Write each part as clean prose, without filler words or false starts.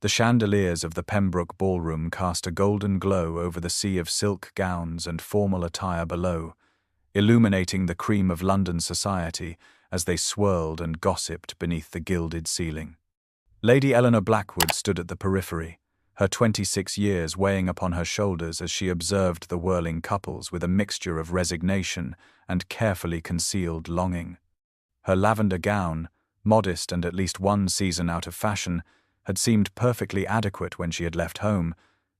The chandeliers of the Pembroke ballroom cast a golden glow over the sea of silk gowns and formal attire below, illuminating the cream of London society as they swirled and gossiped beneath the gilded ceiling. Lady Eleanor Blackwood stood at the periphery, her 26 years weighing upon her shoulders as she observed the whirling couples with a mixture of resignation and carefully concealed longing. Her lavender gown, modest and at least one season out of fashion, had seemed perfectly adequate when she had left home,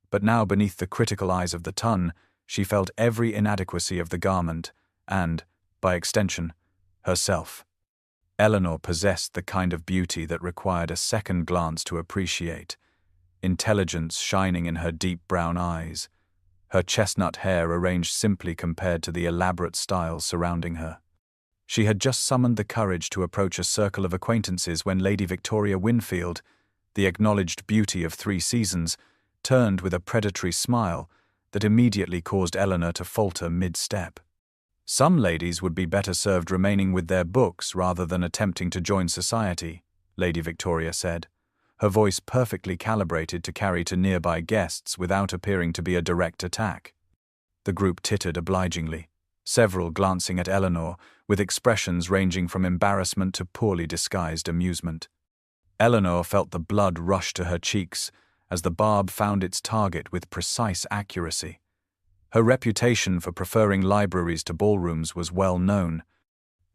but now beneath the critical eyes of the ton, she felt every inadequacy of the garment and, by extension, herself. Eleanor possessed the kind of beauty that required a second glance to appreciate, intelligence shining in her deep brown eyes, her chestnut hair arranged simply compared to the elaborate style surrounding her. She had just summoned the courage to approach a circle of acquaintances when Lady Victoria Winfield, the acknowledged beauty of 3 seasons, turned with a predatory smile that immediately caused Eleanor to falter mid-step. Some ladies would be better served remaining with their books rather than attempting to join society, Lady Victoria said, her voice perfectly calibrated to carry to nearby guests without appearing to be a direct attack. The group tittered obligingly, several glancing at Eleanor with expressions ranging from embarrassment to poorly disguised amusement. Eleanor felt the blood rush to her cheeks as the barb found its target with precise accuracy. Her reputation for preferring libraries to ballrooms was well known,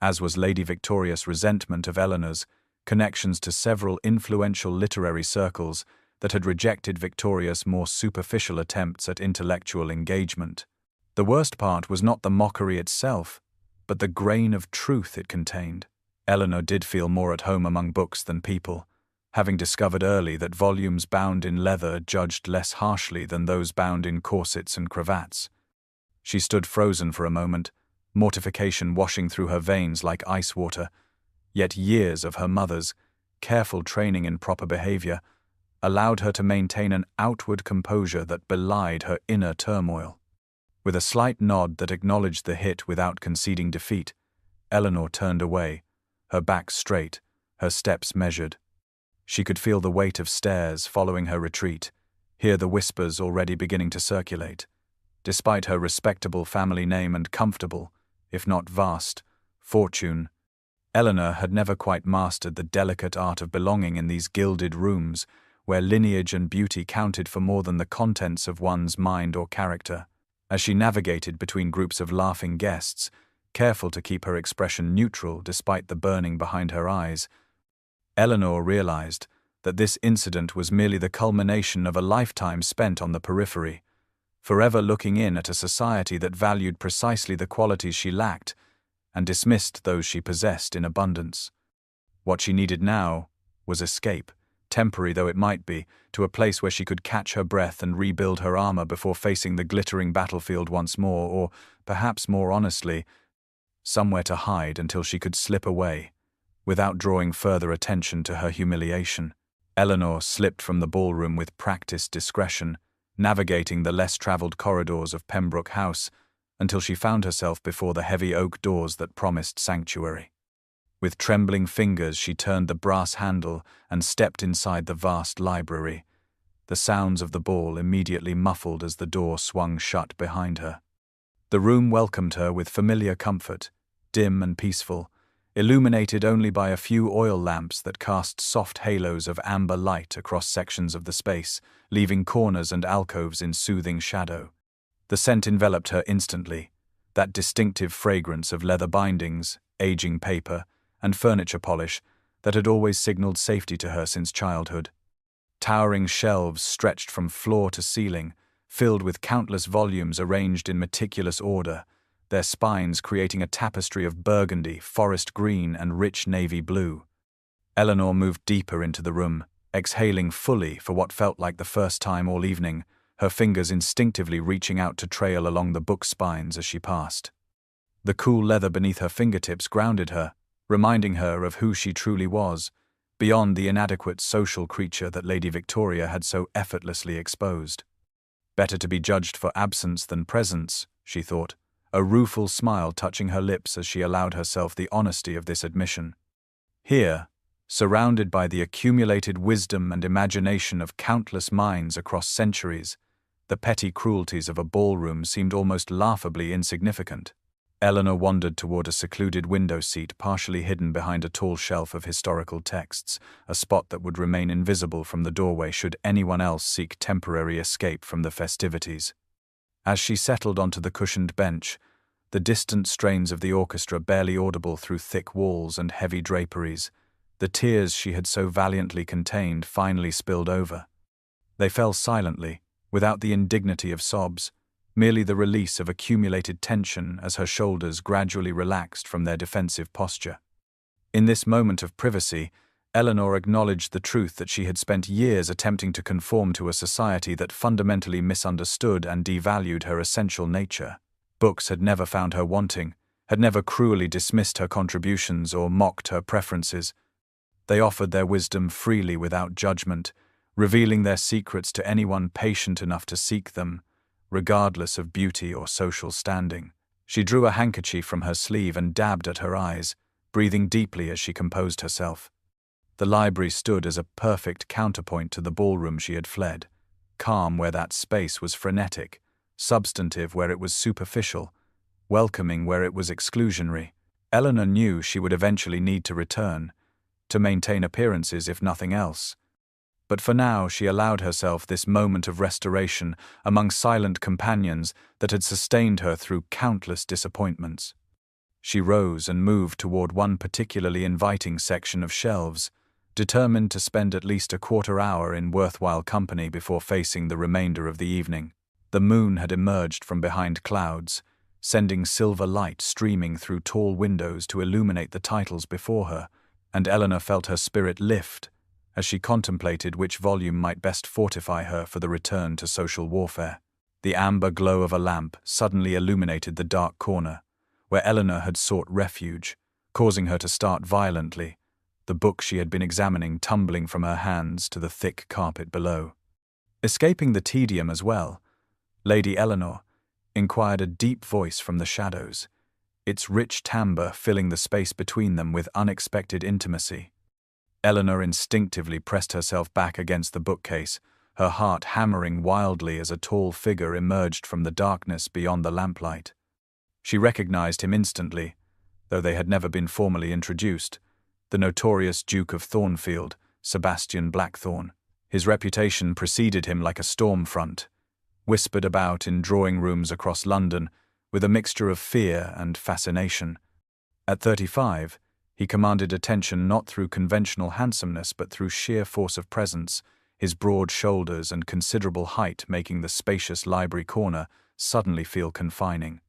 as was Lady Victoria's resentment of Eleanor's connections to several influential literary circles that had rejected Victoria's more superficial attempts at intellectual engagement. The worst part was not the mockery itself, but the grain of truth it contained. Eleanor did feel more at home among books than people, having discovered early that volumes bound in leather judged less harshly than those bound in corsets and cravats. She stood frozen for a moment, mortification washing through her veins like ice water, yet years of her mother's careful training in proper behavior allowed her to maintain an outward composure that belied her inner turmoil. With a slight nod that acknowledged the hit without conceding defeat, Eleanor turned away, her back straight, her steps measured. She could feel the weight of stares following her retreat, hear the whispers already beginning to circulate. Despite her respectable family name and comfortable, if not vast, fortune, Eleanor had never quite mastered the delicate art of belonging in these gilded rooms where lineage and beauty counted for more than the contents of one's mind or character. As she navigated between groups of laughing guests, careful to keep her expression neutral despite the burning behind her eyes, Eleanor realized that this incident was merely the culmination of a lifetime spent on the periphery, forever looking in at a society that valued precisely the qualities she lacked and dismissed those she possessed in abundance. What she needed now was escape, temporary though it might be, to a place where she could catch her breath and rebuild her armor before facing the glittering battlefield once more, or, perhaps more honestly, somewhere to hide until she could slip away, without drawing further attention to her humiliation. Eleanor slipped from the ballroom with practiced discretion, navigating the less-traveled corridors of Pembroke House until she found herself before the heavy oak doors that promised sanctuary. With trembling fingers she turned the brass handle and stepped inside the vast library, the sounds of the ball immediately muffled as the door swung shut behind her. The room welcomed her with familiar comfort, dim and peaceful, illuminated only by a few oil lamps that cast soft halos of amber light across sections of the space, leaving corners and alcoves in soothing shadow. The scent enveloped her instantly, that distinctive fragrance of leather bindings, aging paper, and furniture polish that had always signaled safety to her since childhood. Towering shelves stretched from floor to ceiling, filled with countless volumes arranged in meticulous order, their spines creating a tapestry of burgundy, forest green, and rich navy blue. Eleanor moved deeper into the room, exhaling fully for what felt like the first time all evening, her fingers instinctively reaching out to trail along the book spines as she passed. The cool leather beneath her fingertips grounded her, reminding her of who she truly was, beyond the inadequate social creature that Lady Victoria had so effortlessly exposed. Better to be judged for absence than presence, she thought, a rueful smile touching her lips as she allowed herself the honesty of this admission. Here, Surrounded by the accumulated wisdom and imagination of countless minds across centuries, the petty cruelties of a ballroom seemed almost laughably insignificant. Eleanor wandered toward a secluded window seat partially hidden behind a tall shelf of historical texts, a spot that would remain invisible from the doorway should anyone else seek temporary escape from the festivities. As she settled onto the cushioned bench, the distant strains of the orchestra barely audible through thick walls and heavy draperies, the tears she had so valiantly contained finally spilled over. They fell silently, without the indignity of sobs, merely the release of accumulated tension as her shoulders gradually relaxed from their defensive posture. In this moment of privacy, Eleanor acknowledged the truth that she had spent years attempting to conform to a society that fundamentally misunderstood and devalued her essential nature. Books had never found her wanting, had never cruelly dismissed her contributions or mocked her preferences. They offered their wisdom freely without judgment, revealing their secrets to anyone patient enough to seek them, regardless of beauty or social standing. She drew a handkerchief from her sleeve and dabbed at her eyes, breathing deeply as she composed herself. The library stood as a perfect counterpoint to the ballroom she had fled, calm where that space was frenetic, substantive where it was superficial, welcoming where it was exclusionary. Eleanor knew she would eventually need to return, to maintain appearances if nothing else. But for now she allowed herself this moment of restoration among silent companions that had sustained her through countless disappointments. She rose and moved toward one particularly inviting section of shelves, determined to spend at least a quarter hour in worthwhile company before facing the remainder of the evening. The moon had emerged from behind clouds, sending silver light streaming through tall windows to illuminate the titles before her, and Eleanor felt her spirit lift as she contemplated which volume might best fortify her for the return to social warfare. The amber glow of a lamp suddenly illuminated the dark corner, where Eleanor had sought refuge, causing her to start violently, the book she had been examining tumbling from her hands to the thick carpet below. Escaping the tedium as well, Lady Eleanor inquired a deep voice from the shadows, its rich timbre filling the space between them with unexpected intimacy. Eleanor instinctively pressed herself back against the bookcase, her heart hammering wildly as a tall figure emerged from the darkness beyond the lamplight. She recognized him instantly, though they had never been formally introduced, the notorious Duke of Thornfield, Sebastian Blackthorne. His reputation preceded him like a storm front, whispered about in drawing rooms across London with a mixture of fear and fascination. At 35, he commanded attention not through conventional handsomeness but through sheer force of presence, his broad shoulders and considerable height making the spacious library corner suddenly feel confining.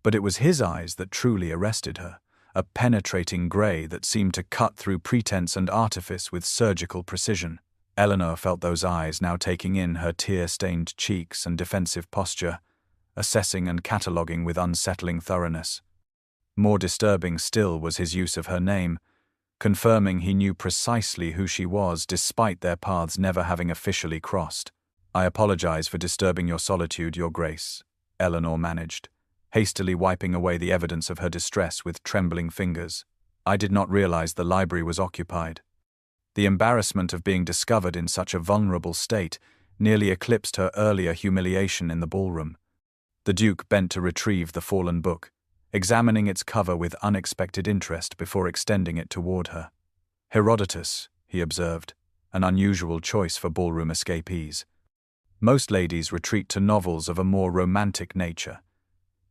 But it was his eyes that truly arrested her, a penetrating grey that seemed to cut through pretense and artifice with surgical precision. Eleanor felt those eyes now taking in her tear-stained cheeks and defensive posture, assessing and cataloguing with unsettling thoroughness. More disturbing still was his use of her name, confirming he knew precisely who she was despite their paths never having officially crossed. "I apologize for disturbing your solitude, Your Grace," Eleanor managed, hastily wiping away the evidence of her distress with trembling fingers. "I did not realize the library was occupied." The embarrassment of being discovered in such a vulnerable state nearly eclipsed her earlier humiliation in the ballroom. The Duke bent to retrieve the fallen book, examining its cover with unexpected interest before extending it toward her. "Herodotus," he observed, an unusual choice for ballroom escapees. Most ladies retreat to novels of a more romantic nature.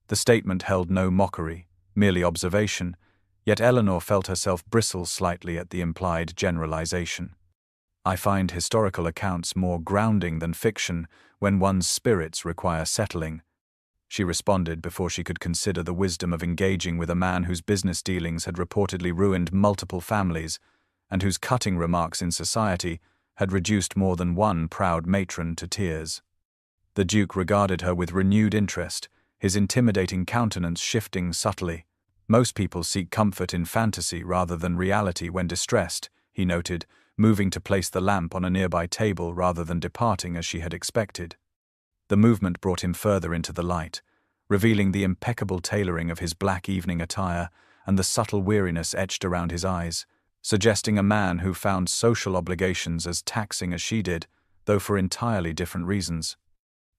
The statement held no mockery, merely observation, yet Eleanor felt herself bristle slightly at the implied generalization. "I find historical accounts more grounding than fiction when one's spirits require settling," she responded before she could consider the wisdom of engaging with a man whose business dealings had reportedly ruined multiple families and whose cutting remarks in society had reduced more than one proud matron to tears. The Duke regarded her with renewed interest, his intimidating countenance shifting subtly. "Most people seek comfort in fantasy rather than reality when distressed," he noted, moving to place the lamp on a nearby table rather than departing as she had expected. The movement brought him further into the light, revealing the impeccable tailoring of his black evening attire and the subtle weariness etched around his eyes. suggesting a man who found social obligations as taxing as she did, though for entirely different reasons.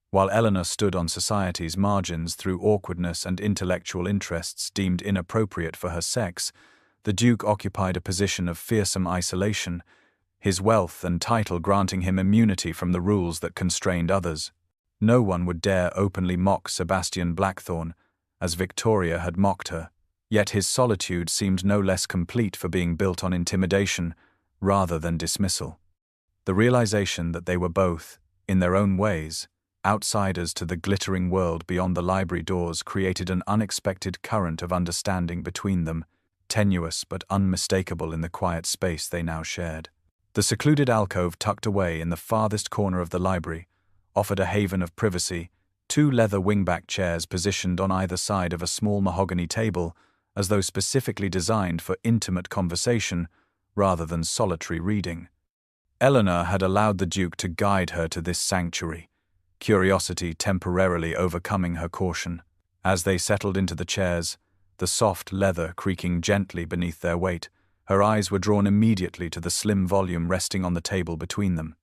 While Eleanor stood on society's margins through awkwardness and intellectual interests deemed inappropriate for her sex, the Duke occupied a position of fearsome isolation, his wealth and title granting him immunity from the rules that constrained others. No one would dare openly mock Sebastian Blackthorne, as Victoria had mocked her, yet his solitude seemed no less complete for being built on intimidation rather than dismissal. The realization that they were both, in their own ways, outsiders to the glittering world beyond the library doors created an unexpected current of understanding between them, tenuous but unmistakable in the quiet space they now shared. The secluded alcove tucked away in the farthest corner of the library offered a haven of privacy, two leather wingback chairs positioned on either side of a small mahogany table, as though specifically designed for intimate conversation rather than solitary reading. Eleanor had allowed the Duke to guide her to this sanctuary, curiosity temporarily overcoming her caution. As they settled into the chairs, the soft leather creaking gently beneath their weight, her eyes were drawn immediately to the slim volume resting on the table between them.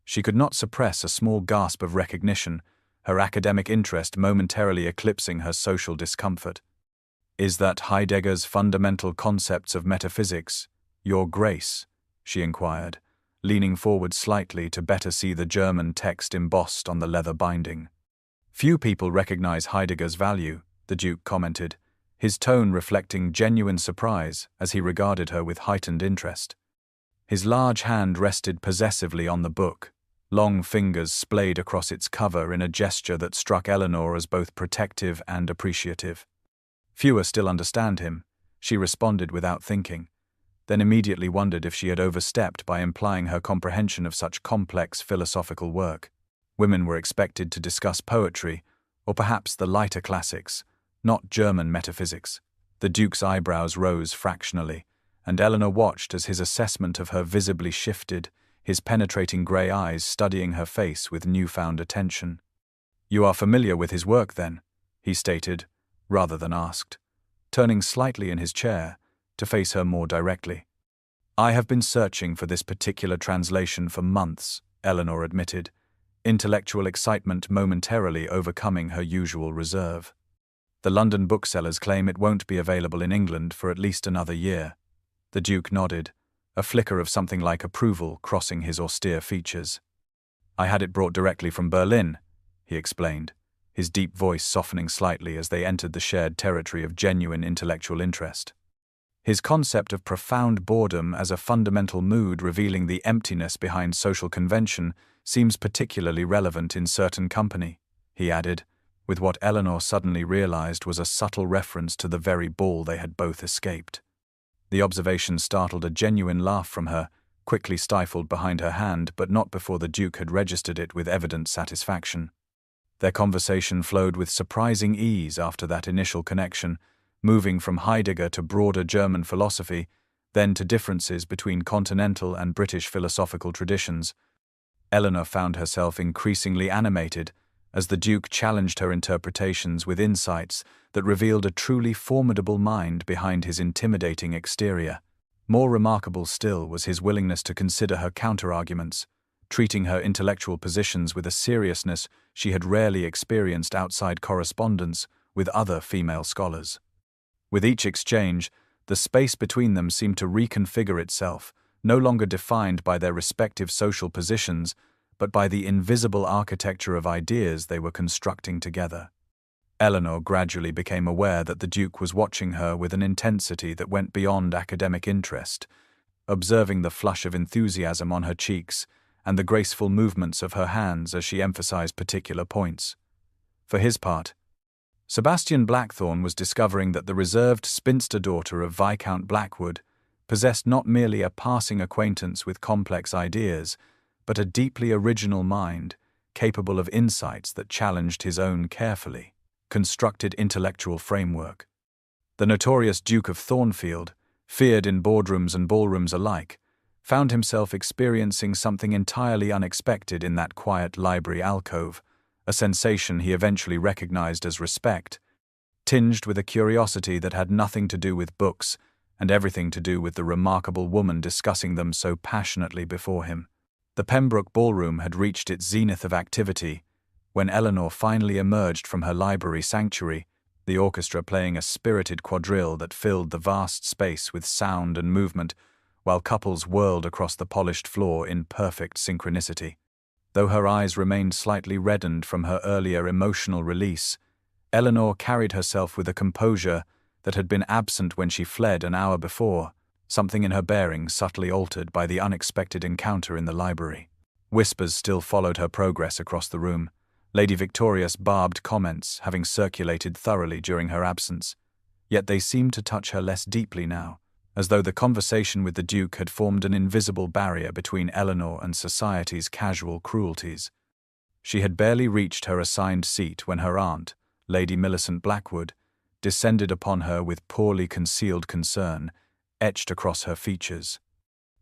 She could not suppress a small gasp of recognition, her academic interest momentarily eclipsing her social discomfort. "Is that Heidegger's Fundamental Concepts of Metaphysics, Your Grace?" she inquired, leaning forward slightly to better see the German text embossed on the leather binding. "Few people recognize Heidegger's value," the Duke commented, his tone reflecting genuine surprise as he regarded her with heightened interest. His large hand rested possessively on the book, long fingers splayed across its cover in a gesture that struck Eleanor as both protective and appreciative. "Fewer still understand him," she responded without thinking, then immediately wondered if she had overstepped by implying her comprehension of such complex philosophical work. Women were expected to discuss poetry, or perhaps the lighter classics, not German metaphysics. The Duke's eyebrows rose fractionally, and Eleanor watched as his assessment of her visibly shifted, his penetrating grey eyes studying her face with newfound attention. "You are familiar with his work, then?" he stated, rather than asked, turning slightly in his chair to face her more directly. "I have been searching for this particular translation for months," Eleanor admitted, intellectual excitement momentarily overcoming her usual reserve. "The London booksellers claim it won't be available in England for at least another year." The Duke nodded, a flicker of something like approval crossing his austere features. "I had it brought directly from Berlin," he explained, his deep voice softening slightly as they entered the shared territory of genuine intellectual interest. His concept of profound boredom as a fundamental mood revealing the emptiness behind social convention seems particularly relevant in certain company, he added, with what Eleanor suddenly realized was a subtle reference to the very ball they had both escaped. The observation startled a genuine laugh from her, quickly stifled behind her hand, but not before the Duke had registered it with evident satisfaction. Their conversation flowed with surprising ease after that initial connection, moving from Heidegger to broader German philosophy, then to differences between continental and British philosophical traditions. Eleanor found herself increasingly animated as the Duke challenged her interpretations with insights that revealed a truly formidable mind behind his intimidating exterior. More remarkable still was his willingness to consider her counterarguments, treating her intellectual positions with a seriousness she had rarely experienced outside correspondence with other female scholars. With each exchange, the space between them seemed to reconfigure itself, no longer defined by their respective social positions, but by the invisible architecture of ideas they were constructing together. Eleanor gradually became aware that the Duke was watching her with an intensity that went beyond academic interest, observing the flush of enthusiasm on her cheeks and the graceful movements of her hands as she emphasized particular points. For his part, Sebastian Blackthorne was discovering that the reserved spinster daughter of Viscount Blackwood possessed not merely a passing acquaintance with complex ideas, but a deeply original mind, capable of insights that challenged his own carefully constructed intellectual framework. The notorious Duke of Thornfield, feared in boardrooms and ballrooms alike, found himself experiencing something entirely unexpected in that quiet library alcove, a sensation he eventually recognized as respect, tinged with a curiosity that had nothing to do with books and everything to do with the remarkable woman discussing them so passionately before him. The Pembroke ballroom had reached its zenith of activity when Eleanor finally emerged from her library sanctuary, the orchestra playing a spirited quadrille that filled the vast space with sound and movement, while couples whirled across the polished floor in perfect synchronicity. Though her eyes remained slightly reddened from her earlier emotional release, Eleanor carried herself with a composure that had been absent when she fled an hour before, something in her bearing subtly altered by the unexpected encounter in the library. Whispers still followed her progress across the room, Lady Victoria's barbed comments having circulated thoroughly during her absence, yet they seemed to touch her less deeply now, as though the conversation with the Duke had formed an invisible barrier between Eleanor and society's casual cruelties. She had barely reached her assigned seat when her aunt, Lady Millicent Blackwood, descended upon her with poorly concealed concern, etched across her features.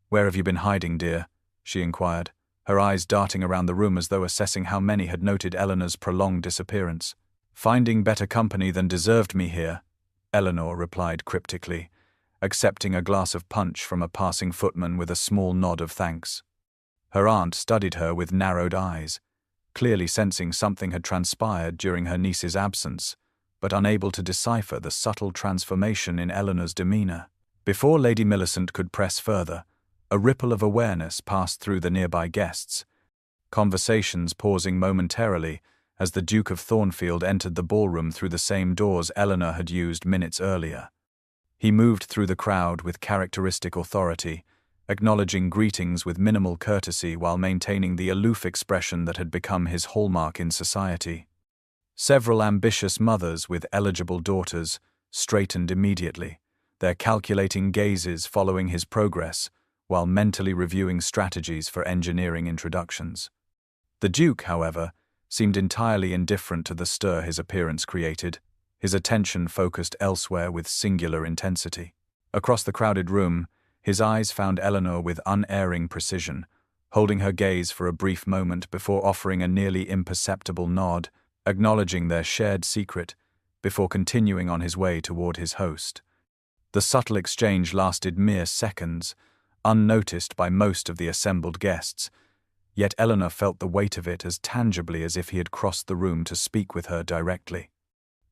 "Where have you been hiding, dear?" she inquired, her eyes darting around the room as though assessing how many had noted Eleanor's prolonged disappearance. "Finding better company than deserved me here," Eleanor replied cryptically, accepting a glass of punch from a passing footman with a small nod of thanks. Her aunt studied her with narrowed eyes, clearly sensing something had transpired during her niece's absence, but unable to decipher the subtle transformation in Eleanor's demeanour. Before Lady Millicent could press further, a ripple of awareness passed through the nearby guests, conversations pausing momentarily as the Duke of Thornfield entered the ballroom through the same doors Eleanor had used minutes earlier. He moved through the crowd with characteristic authority, acknowledging greetings with minimal courtesy while maintaining the aloof expression that had become his hallmark in society. Several ambitious mothers with eligible daughters straightened immediately, their calculating gazes following his progress, while mentally reviewing strategies for engineering introductions. The Duke, however, seemed entirely indifferent to the stir his appearance created, his attention focused elsewhere with singular intensity. Across the crowded room, his eyes found Eleanor with unerring precision, holding her gaze for a brief moment before offering a nearly imperceptible nod, acknowledging their shared secret, before continuing on his way toward his host. The subtle exchange lasted mere seconds, unnoticed by most of the assembled guests, yet Eleanor felt the weight of it as tangibly as if he had crossed the room to speak with her directly.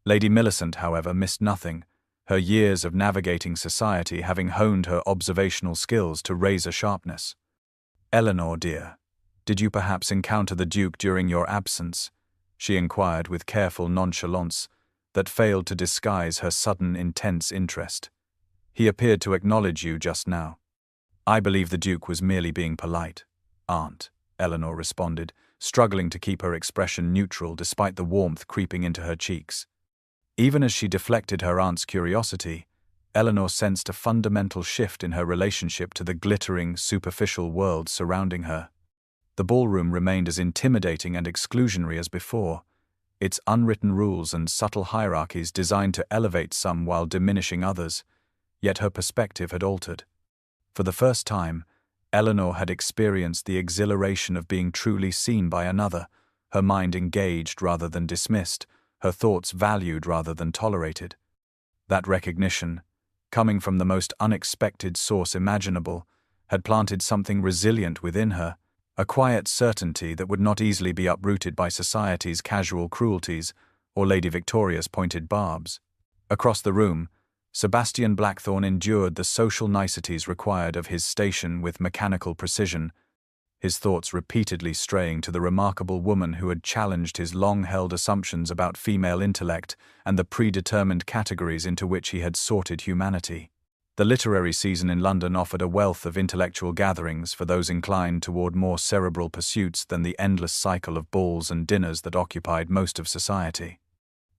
Lady Millicent, however, missed nothing, her years of navigating society having honed her observational skills to razor sharpness. "Eleanor, dear, did you perhaps encounter the Duke during your absence?" she inquired with careful nonchalance that failed to disguise her sudden intense interest. "He appeared to acknowledge you just now." "I believe the Duke was merely being polite, Aunt," Eleanor responded, struggling to keep her expression neutral despite the warmth creeping into her cheeks. Even as she deflected her aunt's curiosity, Eleanor sensed a fundamental shift in her relationship to the glittering, superficial world surrounding her. The ballroom remained as intimidating and exclusionary as before, its unwritten rules and subtle hierarchies designed to elevate some while diminishing others, yet her perspective had altered. For the first time, Eleanor had experienced the exhilaration of being truly seen by another, her mind engaged rather than dismissed, her thoughts valued rather than tolerated. That recognition, coming from the most unexpected source imaginable, had planted something resilient within her, a quiet certainty that would not easily be uprooted by society's casual cruelties or Lady Victoria's pointed barbs. Across the room, Sebastian Blackthorne endured the social niceties required of his station with mechanical precision, his thoughts repeatedly straying to the remarkable woman who had challenged his long-held assumptions about female intellect and the predetermined categories into which he had sorted humanity. The literary season in London offered a wealth of intellectual gatherings for those inclined toward more cerebral pursuits than the endless cycle of balls and dinners that occupied most of society.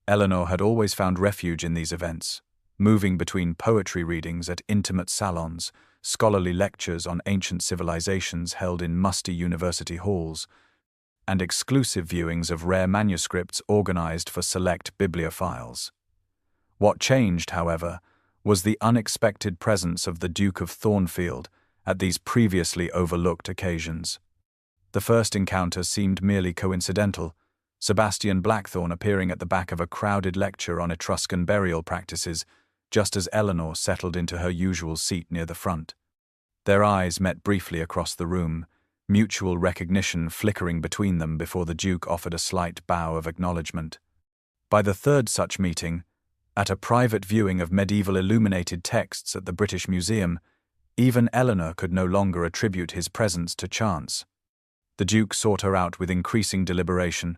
Eleanor had always found refuge in these events, moving between poetry readings at intimate salons, scholarly lectures on ancient civilizations held in musty university halls, and exclusive viewings of rare manuscripts organized for select bibliophiles. What changed, however, was the unexpected presence of the Duke of Thornfield at these previously overlooked occasions. The first encounter seemed merely coincidental, Sebastian Blackthorne appearing at the back of a crowded lecture on Etruscan burial practices, just as Eleanor settled into her usual seat near the front. Their eyes met briefly across the room, mutual recognition flickering between them before the Duke offered a slight bow of acknowledgement. By the third such meeting, at a private viewing of medieval illuminated texts at the British Museum, even Eleanor could no longer attribute his presence to chance. The Duke sought her out with increasing deliberation,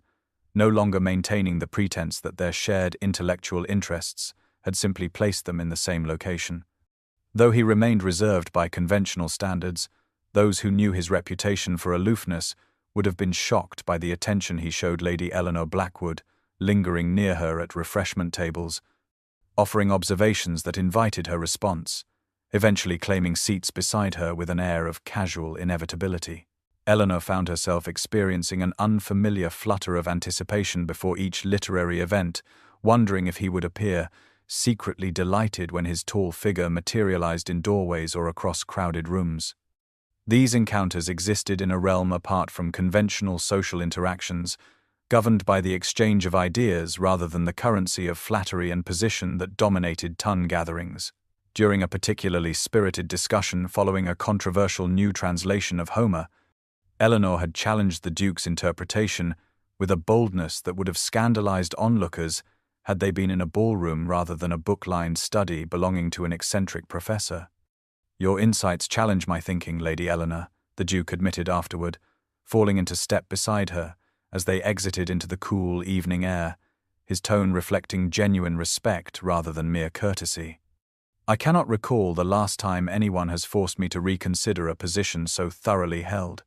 no longer maintaining the pretense that their shared intellectual interests had simply placed them in the same location. Though he remained reserved by conventional standards, those who knew his reputation for aloofness would have been shocked by the attention he showed Lady Eleanor Blackwood, lingering near her at refreshment tables, offering observations that invited her response, eventually claiming seats beside her with an air of casual inevitability. Eleanor found herself experiencing an unfamiliar flutter of anticipation before each literary event, wondering if he would appear, secretly delighted when his tall figure materialized in doorways or across crowded rooms. These encounters existed in a realm apart from conventional social interactions, governed by the exchange of ideas rather than the currency of flattery and position that dominated ton gatherings. During a particularly spirited discussion following a controversial new translation of Homer, Eleanor had challenged the Duke's interpretation with a boldness that would have scandalized onlookers had they been in a ballroom rather than a book-lined study belonging to an eccentric professor. "Your insights challenge my thinking, Lady Eleanor," the Duke admitted afterward, falling into step beside her as they exited into the cool evening air, his tone reflecting genuine respect rather than mere courtesy. "I cannot recall the last time anyone has forced me to reconsider a position so thoroughly held."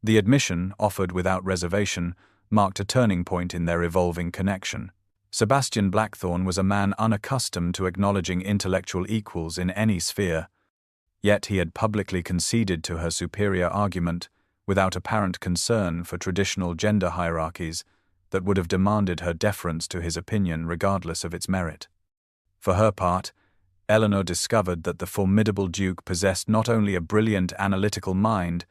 The admission, offered without reservation, marked a turning point in their evolving connection. Sebastian Blackthorne was a man unaccustomed to acknowledging intellectual equals in any sphere, yet he had publicly conceded to her superior argument without apparent concern for traditional gender hierarchies that would have demanded her deference to his opinion regardless of its merit. For her part, Eleanor discovered that the formidable Duke possessed not only a brilliant analytical mind,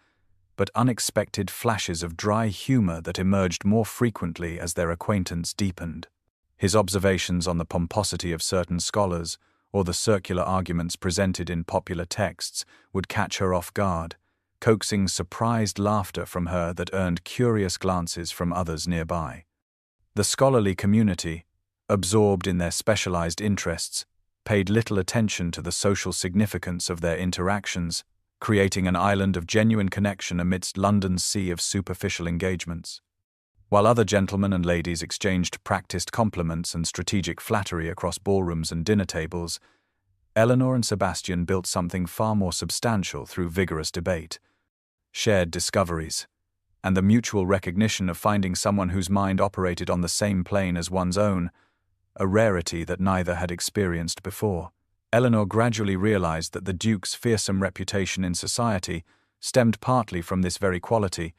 but unexpected flashes of dry humor that emerged more frequently as their acquaintance deepened. His observations on the pomposity of certain scholars, or the circular arguments presented in popular texts, would catch her off guard, coaxing surprised laughter from her that earned curious glances from others nearby. The scholarly community, absorbed in their specialized interests, paid little attention to the social significance of their interactions, creating an island of genuine connection amidst London's sea of superficial engagements. While other gentlemen and ladies exchanged practiced compliments and strategic flattery across ballrooms and dinner tables, Eleanor and Sebastian built something far more substantial through vigorous debate, shared discoveries, and the mutual recognition of finding someone whose mind operated on the same plane as one's own, a rarity that neither had experienced before. Eleanor gradually realized that the Duke's fearsome reputation in society stemmed partly from this very quality,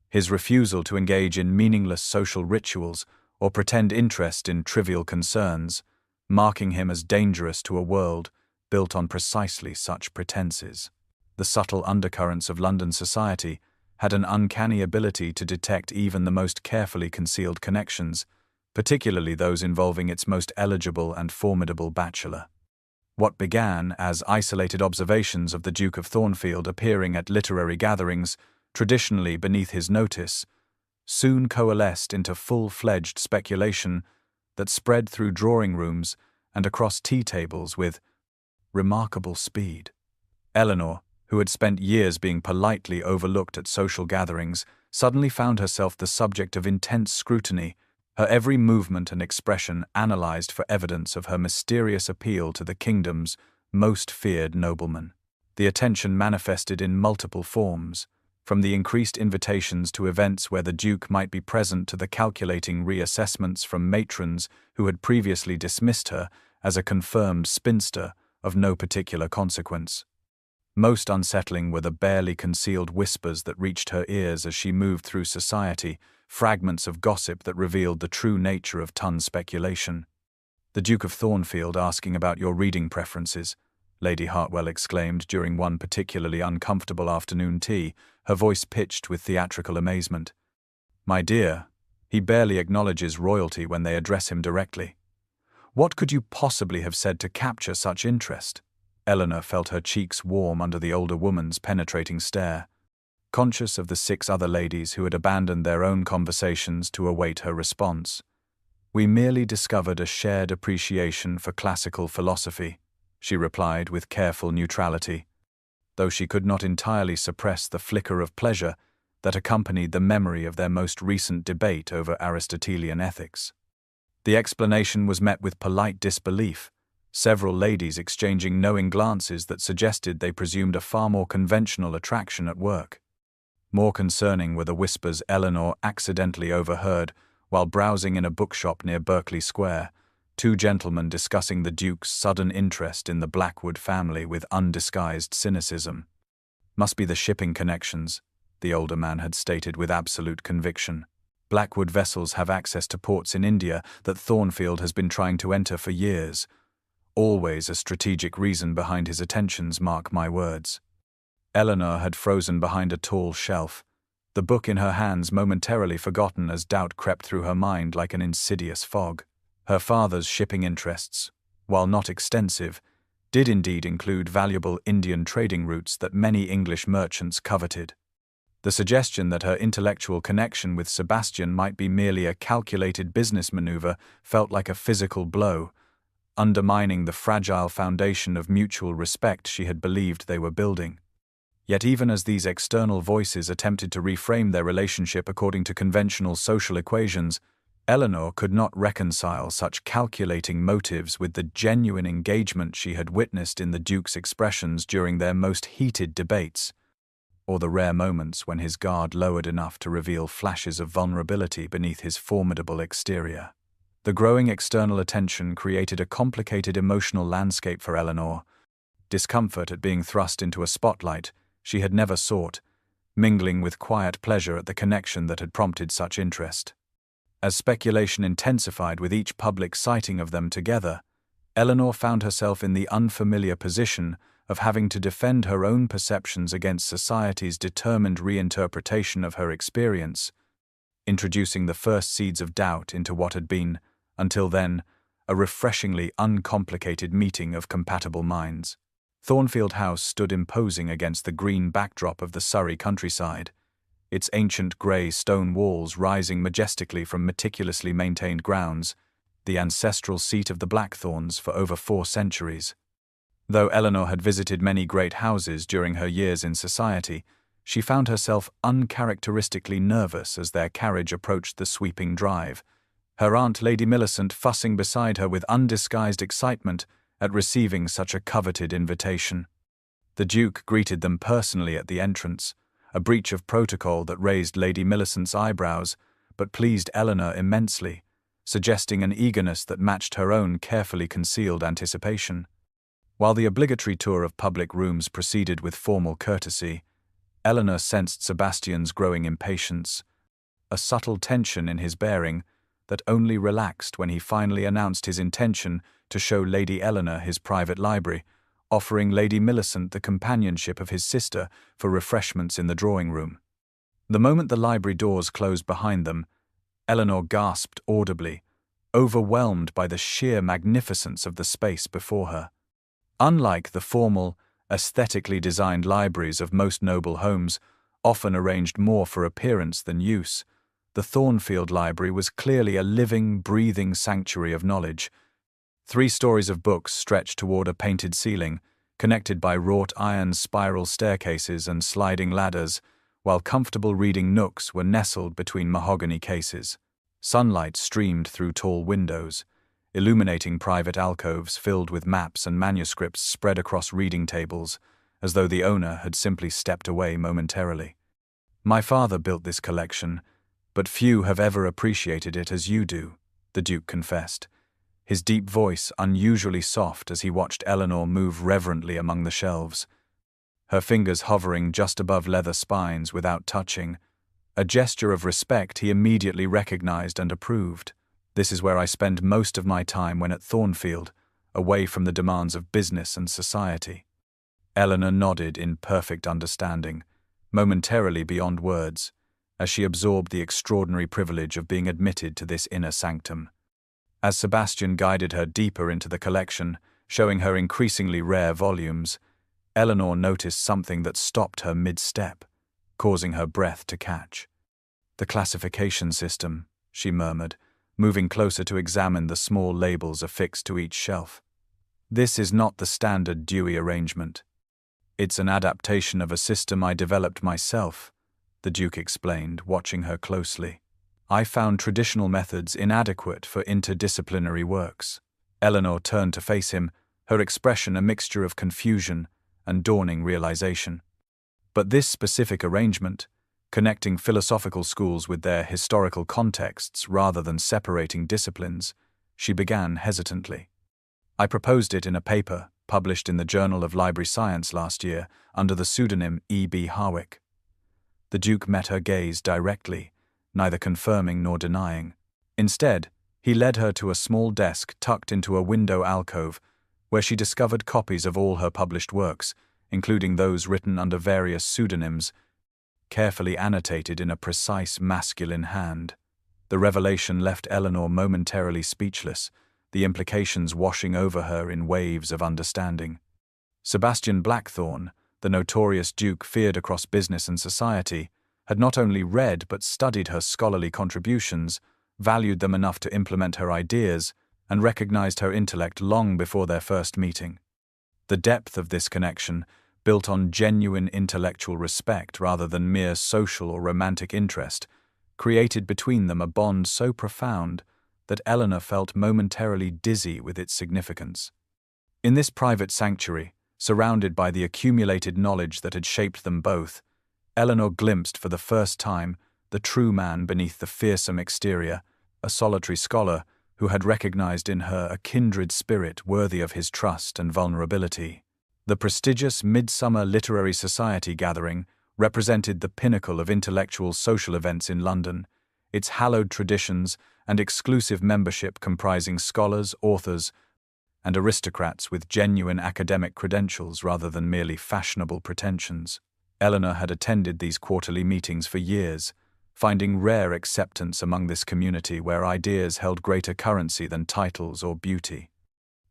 his refusal to engage in meaningless social rituals or pretend interest in trivial concerns, marking him as dangerous to a world built on precisely such pretenses. The subtle undercurrents of London society had an uncanny ability to detect even the most carefully concealed connections, particularly those involving its most eligible and formidable bachelor. What began as isolated observations of the Duke of Thornfield appearing at literary gatherings, traditionally beneath his notice, soon coalesced into full-fledged speculation that spread through drawing rooms and across tea tables with remarkable speed. Eleanor, who had spent years being politely overlooked at social gatherings, suddenly found herself the subject of intense scrutiny, her every movement and expression analyzed for evidence of her mysterious appeal to the kingdom's most feared nobleman. The attention manifested in multiple forms, from the increased invitations to events where the Duke might be present to the calculating reassessments from matrons who had previously dismissed her as a confirmed spinster of no particular consequence. Most unsettling were the barely concealed whispers that reached her ears as she moved through society, fragments of gossip that revealed the true nature of ton speculation. "The Duke of Thornfield asking about your reading preferences," Lady Hartwell exclaimed during one particularly uncomfortable afternoon tea, her voice pitched with theatrical amazement. "My dear, he barely acknowledges royalty when they address him directly." What could you possibly have said to capture such interest? Eleanor felt her cheeks warm under the older woman's penetrating stare, conscious of the 6 other ladies who had abandoned their own conversations to await her response. We merely discovered a shared appreciation for classical philosophy, she replied with careful neutrality, though she could not entirely suppress the flicker of pleasure that accompanied the memory of their most recent debate over Aristotelian ethics. The explanation was met with polite disbelief, several ladies exchanging knowing glances that suggested they presumed a far more conventional attraction at work. More concerning were the whispers Eleanor accidentally overheard while browsing in a bookshop near Berkeley Square, 2 gentlemen discussing the Duke's sudden interest in the Blackwood family with undisguised cynicism. Must be the shipping connections, the older man had stated with absolute conviction. Blackwood vessels have access to ports in India that Thornfield has been trying to enter for years. Always a strategic reason behind his attentions, mark my words. Eleanor had frozen behind a tall shelf, the book in her hands momentarily forgotten as doubt crept through her mind like an insidious fog. Her father's shipping interests, while not extensive, did indeed include valuable Indian trading routes that many English merchants coveted. The suggestion that her intellectual connection with Sebastian might be merely a calculated business maneuver felt like a physical blow, undermining the fragile foundation of mutual respect she had believed they were building. Yet even as these external voices attempted to reframe their relationship according to conventional social equations, Eleanor could not reconcile such calculating motives with the genuine engagement she had witnessed in the Duke's expressions during their most heated debates, or the rare moments when his guard lowered enough to reveal flashes of vulnerability beneath his formidable exterior. The growing external attention created a complicated emotional landscape for Eleanor, discomfort at being thrust into a spotlight she had never sought, mingling with quiet pleasure at the connection that had prompted such interest. As speculation intensified with each public sighting of them together, Eleanor found herself in the unfamiliar position of having to defend her own perceptions against society's determined reinterpretation of her experience, introducing the first seeds of doubt into what had been, until then, a refreshingly uncomplicated meeting of compatible minds. Thornfield House stood imposing against the green backdrop of the Surrey countryside, its ancient grey stone walls rising majestically from meticulously maintained grounds, the ancestral seat of the Blackthorns for over 4 centuries. Though Eleanor had visited many great houses during her years in society, she found herself uncharacteristically nervous as their carriage approached the sweeping drive, her aunt Lady Millicent fussing beside her with undisguised excitement at receiving such a coveted invitation. The Duke greeted them personally at the entrance, a breach of protocol that raised Lady Millicent's eyebrows, but pleased Eleanor immensely, suggesting an eagerness that matched her own carefully concealed anticipation. While the obligatory tour of public rooms proceeded with formal courtesy, Eleanor sensed Sebastian's growing impatience, a subtle tension in his bearing that only relaxed when he finally announced his intention to show Lady Eleanor his private library, offering Lady Millicent the companionship of his sister for refreshments in the drawing-room. The moment the library doors closed behind them, Eleanor gasped audibly, overwhelmed by the sheer magnificence of the space before her. Unlike the formal, aesthetically designed libraries of most noble homes, often arranged more for appearance than use, the Thornfield Library was clearly a living, breathing sanctuary of knowledge. 3 stories of books stretched toward a painted ceiling, connected by wrought iron spiral staircases and sliding ladders, while comfortable reading nooks were nestled between mahogany cases. Sunlight streamed through tall windows, illuminating private alcoves filled with maps and manuscripts spread across reading tables, as though the owner had simply stepped away momentarily. "My father built this collection, but few have ever appreciated it as you do," the Duke confessed, his deep voice unusually soft as he watched Eleanor move reverently among the shelves, her fingers hovering just above leather spines without touching, a gesture of respect he immediately recognized and approved. "This is where I spend most of my time when at Thornfield, away from the demands of business and society." Eleanor nodded in perfect understanding, momentarily beyond words, as she absorbed the extraordinary privilege of being admitted to this inner sanctum. As Sebastian guided her deeper into the collection, showing her increasingly rare volumes, Eleanor noticed something that stopped her mid-step, causing her breath to catch. "The classification system," she murmured, moving closer to examine the small labels affixed to each shelf. "This is not the standard Dewey arrangement. It's an adaptation of a system I developed myself," the Duke explained, watching her closely. "I found traditional methods inadequate for interdisciplinary works." Eleanor turned to face him, her expression a mixture of confusion and dawning realization. "But this specific arrangement, connecting philosophical schools with their historical contexts rather than separating disciplines," she began hesitantly. "I proposed it in a paper published in the Journal of Library Science last year under the pseudonym E.B. Harwick." The Duke met her gaze directly, neither confirming nor denying. Instead, he led her to a small desk tucked into a window alcove, where she discovered copies of all her published works, including those written under various pseudonyms, carefully annotated in a precise masculine hand. The revelation left Eleanor momentarily speechless, the implications washing over her in waves of understanding. Sebastian Blackthorne, the notorious Duke feared across business and society, had not only read but studied her scholarly contributions, valued them enough to implement her ideas, and recognized her intellect long before their first meeting. The depth of this connection, built on genuine intellectual respect rather than mere social or romantic interest, created between them a bond so profound that Eleanor felt momentarily dizzy with its significance. In this private sanctuary, surrounded by the accumulated knowledge that had shaped them both, Eleanor glimpsed for the first time the true man beneath the fearsome exterior, a solitary scholar who had recognized in her a kindred spirit worthy of his trust and vulnerability. The prestigious Midsummer Literary Society gathering represented the pinnacle of intellectual social events in London, its hallowed traditions and exclusive membership comprising scholars, authors, and aristocrats with genuine academic credentials rather than merely fashionable pretensions. Eleanor had attended these quarterly meetings for years, finding rare acceptance among this community where ideas held greater currency than titles or beauty.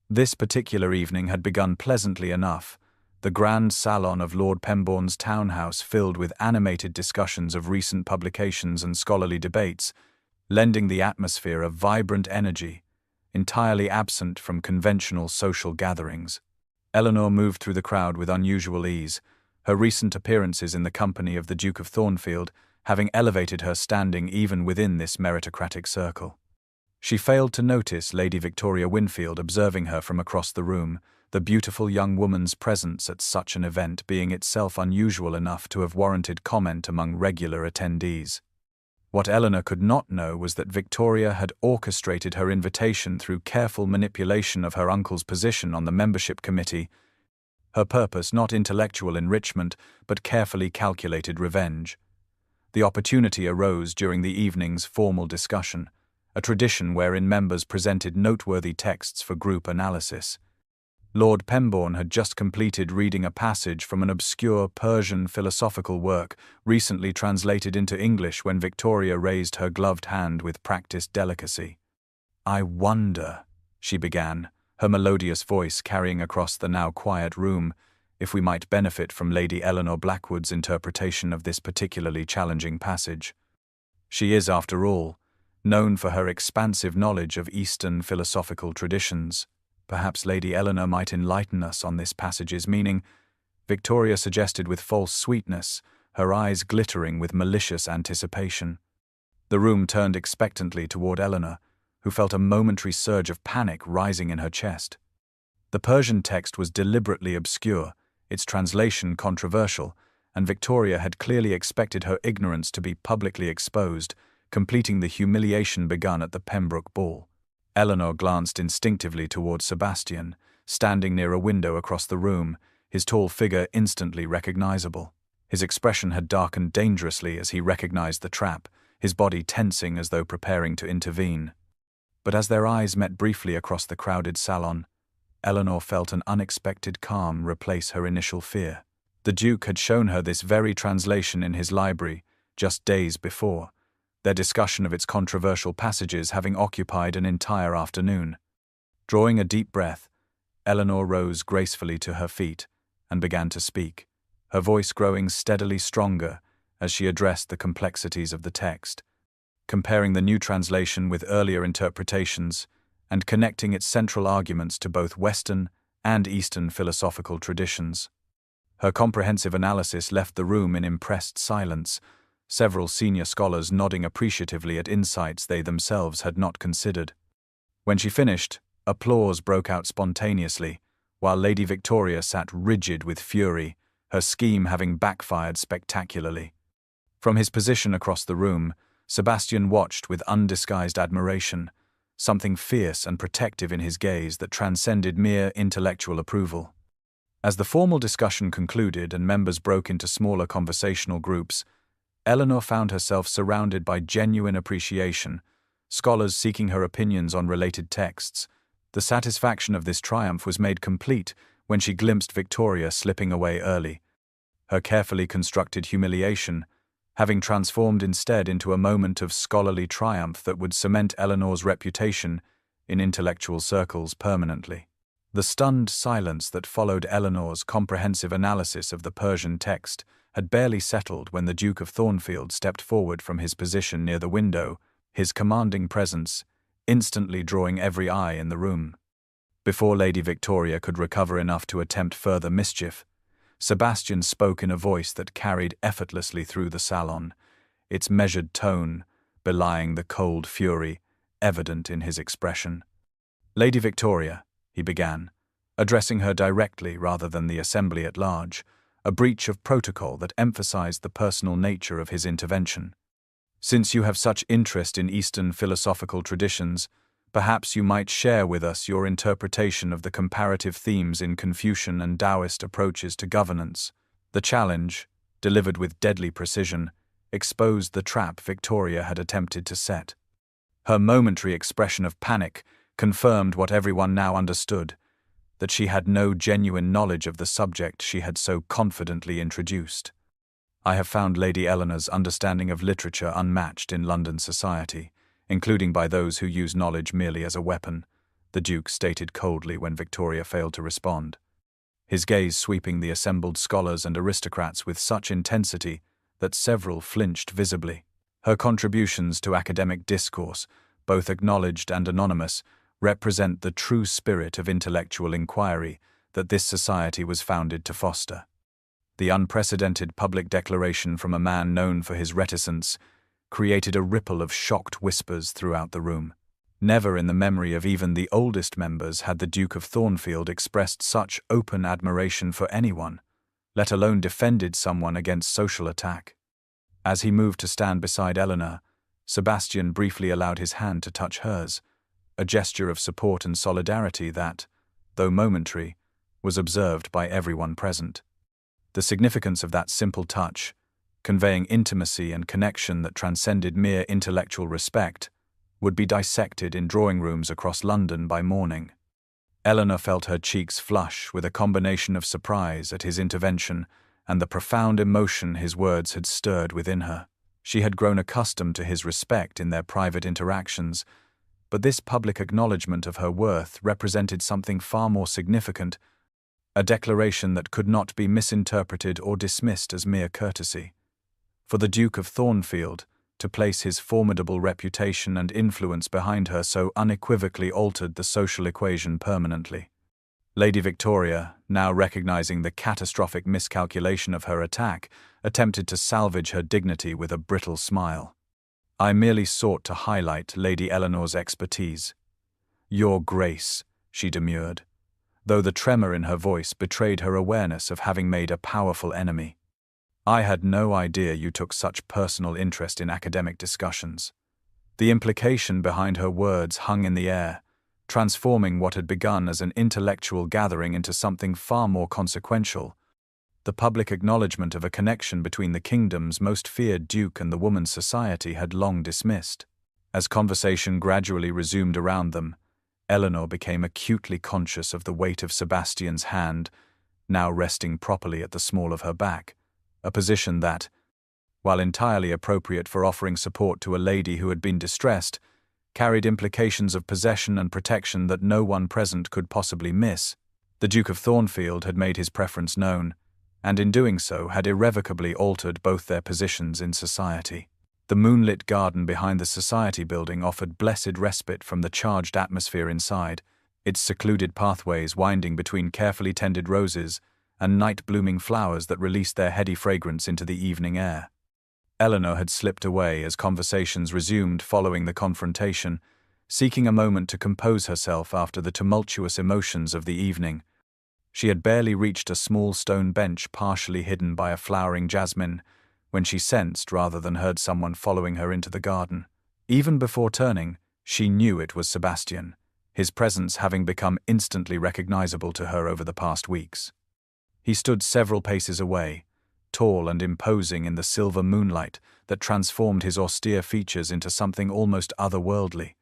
This particular evening had begun pleasantly enough, the grand salon of Lord Pembourne's townhouse filled with animated discussions of recent publications and scholarly debates, lending the atmosphere a vibrant energy, entirely absent from conventional social gatherings. Eleanor moved through the crowd with unusual ease, her recent appearances in the company of the Duke of Thornfield having elevated her standing even within this meritocratic circle. She failed to notice Lady Victoria Winfield observing her from across the room, the beautiful young woman's presence at such an event being itself unusual enough to have warranted comment among regular attendees. What Eleanor could not know was that Victoria had orchestrated her invitation through careful manipulation of her uncle's position on the membership committee, her purpose not intellectual enrichment but carefully calculated revenge. The opportunity arose during the evening's formal discussion, a tradition wherein members presented noteworthy texts for group analysis. Lord Pembourne had just completed reading a passage from an obscure Persian philosophical work recently translated into English when Victoria raised her gloved hand with practiced delicacy. "I wonder," she began, her melodious voice carrying across the now quiet room, "if we might benefit from Lady Eleanor Blackwood's interpretation of this particularly challenging passage. She is, after all, known for her expansive knowledge of Eastern philosophical traditions. Perhaps Lady Eleanor might enlighten us on this passage's meaning," Victoria suggested with false sweetness, her eyes glittering with malicious anticipation. The room turned expectantly toward Eleanor, who felt a momentary surge of panic rising in her chest. The Persian text was deliberately obscure, its translation controversial, and Victoria had clearly expected her ignorance to be publicly exposed, completing the humiliation begun at the Pembroke ball. Eleanor glanced instinctively toward Sebastian, standing near a window across the room, his tall figure instantly recognizable. His expression had darkened dangerously as he recognized the trap, his body tensing as though preparing to intervene. But as their eyes met briefly across the crowded salon, Eleanor felt an unexpected calm replace her initial fear. The Duke had shown her this very translation in his library just days before. their discussion of its controversial passages having occupied an entire afternoon. Drawing a deep breath, Eleanor rose gracefully to her feet and began to speak, her voice growing steadily stronger as she addressed the complexities of the text, comparing the new translation with earlier interpretations and connecting its central arguments to both Western and Eastern philosophical traditions. Her comprehensive analysis left the room in impressed silence, several senior scholars nodding appreciatively at insights they themselves had not considered. When she finished, applause broke out spontaneously, while Lady Victoria sat rigid with fury, her scheme having backfired spectacularly. From his position across the room, Sebastian watched with undisguised admiration, something fierce and protective in his gaze that transcended mere intellectual approval. As the formal discussion concluded and members broke into smaller conversational groups, Eleanor found herself surrounded by genuine appreciation, scholars seeking her opinions on related texts. The satisfaction of this triumph was made complete when she glimpsed Victoria slipping away early, her carefully constructed humiliation having transformed instead into a moment of scholarly triumph that would cement Eleanor's reputation in intellectual circles permanently. The stunned silence that followed Eleanor's comprehensive analysis of the Persian text had barely settled when the Duke of Thornfield stepped forward from his position near the window, his commanding presence instantly drawing every eye in the room. Before Lady Victoria could recover enough to attempt further mischief, Sebastian spoke in a voice that carried effortlessly through the salon, its measured tone belying the cold fury evident in his expression. "Lady Victoria," he began, addressing her directly rather than the assembly at large, a breach of protocol that emphasized the personal nature of his intervention. "Since you have such interest in Eastern philosophical traditions, perhaps you might share with us your interpretation of the comparative themes in Confucian and Taoist approaches to governance." The challenge, delivered with deadly precision, exposed the trap Victoria had attempted to set. Her momentary expression of panic confirmed what everyone now understood, that she had no genuine knowledge of the subject she had so confidently introduced. "I have found Lady Eleanor's understanding of literature unmatched in London society, including by those who use knowledge merely as a weapon," the Duke stated coldly when Victoria failed to respond, his gaze sweeping the assembled scholars and aristocrats with such intensity that several flinched visibly. Her contributions to academic discourse, both acknowledged and anonymous, represent the true spirit of intellectual inquiry that this society was founded to foster. The unprecedented public declaration from a man known for his reticence created a ripple of shocked whispers throughout the room. Never in the memory of even the oldest members had the Duke of Thornfield expressed such open admiration for anyone, let alone defended someone against social attack. As he moved to stand beside Eleanor, Sebastian briefly allowed his hand to touch hers, a gesture of support and solidarity that, though momentary, was observed by everyone present. The significance of that simple touch, conveying intimacy and connection that transcended mere intellectual respect, would be dissected in drawing rooms across London by morning. Eleanor felt her cheeks flush with a combination of surprise at his intervention and the profound emotion his words had stirred within her. She had grown accustomed to his respect in their private interactions, but this public acknowledgement of her worth represented something far more significant, a declaration that could not be misinterpreted or dismissed as mere courtesy. For the Duke of Thornfield to place his formidable reputation and influence behind her so unequivocally altered the social equation permanently. Lady Victoria, now recognizing the catastrophic miscalculation of her attack, attempted to salvage her dignity with a brittle smile. "I merely sought to highlight Lady Eleanor's expertise." "Your Grace," she demurred, though the tremor in her voice betrayed her awareness of having made a powerful enemy. "I had no idea you took such personal interest in academic discussions." The implication behind her words hung in the air, transforming what had begun as an intellectual gathering into something far more consequential. The public acknowledgement of a connection between the kingdom's most feared duke and the woman's society had long dismissed. As conversation gradually resumed around them, Eleanor became acutely conscious of the weight of Sebastian's hand, now resting properly at the small of her back, a position that, while entirely appropriate for offering support to a lady who had been distressed, carried implications of possession and protection that no one present could possibly miss. The Duke of Thornfield had made his preference known, and in doing so had irrevocably altered both their positions in society. The moonlit garden behind the society building offered blessed respite from the charged atmosphere inside, its secluded pathways winding between carefully tended roses and night-blooming flowers that released their heady fragrance into the evening air. Eleanor had slipped away as conversations resumed following the confrontation, seeking a moment to compose herself after the tumultuous emotions of the evening. She had barely reached a small stone bench partially hidden by a flowering jasmine when she sensed rather than heard someone following her into the garden. Even before turning, she knew it was Sebastian, his presence having become instantly recognizable to her over the past weeks. He stood several paces away, tall and imposing in the silver moonlight that transformed his austere features into something almost otherworldly.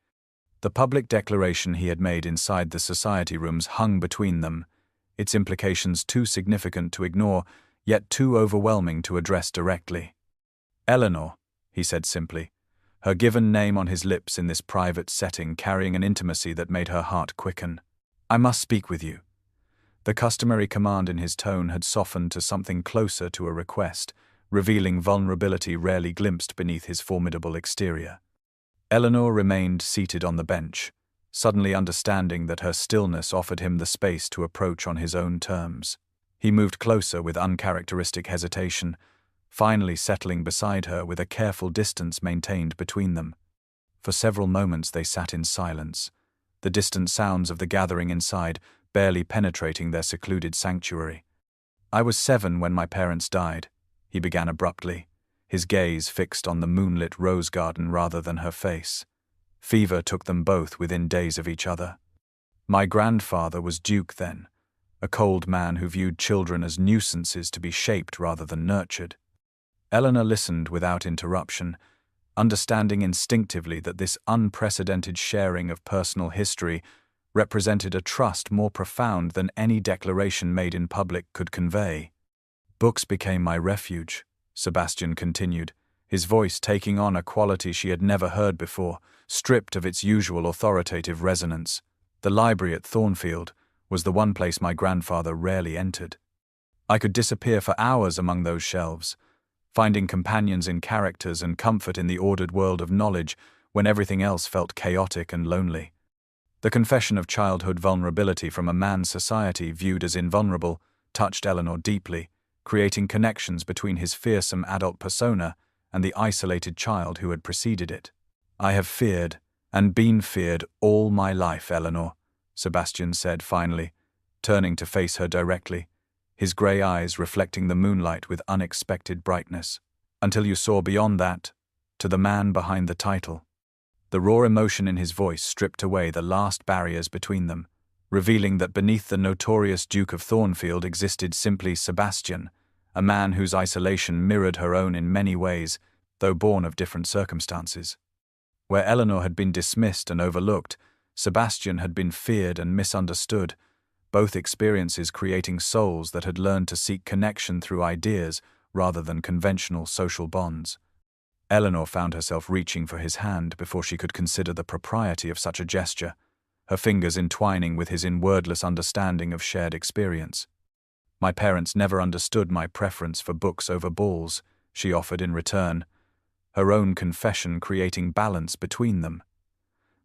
The public declaration he had made inside the society rooms hung between them, its implications too significant to ignore, yet too overwhelming to address directly. "Eleanor," he said simply, her given name on his lips in this private setting carrying an intimacy that made her heart quicken. "I must speak with you." The customary command in his tone had softened to something closer to a request, revealing vulnerability rarely glimpsed beneath his formidable exterior. Eleanor remained seated on the bench, suddenly understanding that her stillness offered him the space to approach on his own terms. He moved closer with uncharacteristic hesitation, finally settling beside her with a careful distance maintained between them. For several moments they sat in silence, the distant sounds of the gathering inside barely penetrating their secluded sanctuary. "I was 7 when my parents died," he began abruptly, his gaze fixed on the moonlit rose garden rather than her face. Fever took them both within days of each other. "My grandfather was Duke then, a cold man who viewed children as nuisances to be shaped rather than nurtured." Eleanor listened without interruption, understanding instinctively that this unprecedented sharing of personal history represented a trust more profound than any declaration made in public could convey. "Books became my refuge," Sebastian continued, his voice taking on a quality she had never heard before, stripped of its usual authoritative resonance. "The library at Thornfield was the one place my grandfather rarely entered. I could disappear for hours among those shelves, finding companions in characters and comfort in the ordered world of knowledge when everything else felt chaotic and lonely." The confession of childhood vulnerability from a man's society viewed as invulnerable touched Eleanor deeply, creating connections between his fearsome adult persona and the isolated child who had preceded it. "I have feared, and been feared all my life, Eleanor," Sebastian said finally, turning to face her directly, his grey eyes reflecting the moonlight with unexpected brightness. "Until you saw beyond that, to the man behind the title." The raw emotion in his voice stripped away the last barriers between them, revealing that beneath the notorious Duke of Thornfield existed simply Sebastian, a man whose isolation mirrored her own in many ways, though born of different circumstances. Where Eleanor had been dismissed and overlooked, Sebastian had been feared and misunderstood, both experiences creating souls that had learned to seek connection through ideas rather than conventional social bonds. Eleanor found herself reaching for his hand before she could consider the propriety of such a gesture, her fingers entwining with his in wordless understanding of shared experience. "My parents never understood my preference for books over balls," she offered in return, her own confession creating balance between them.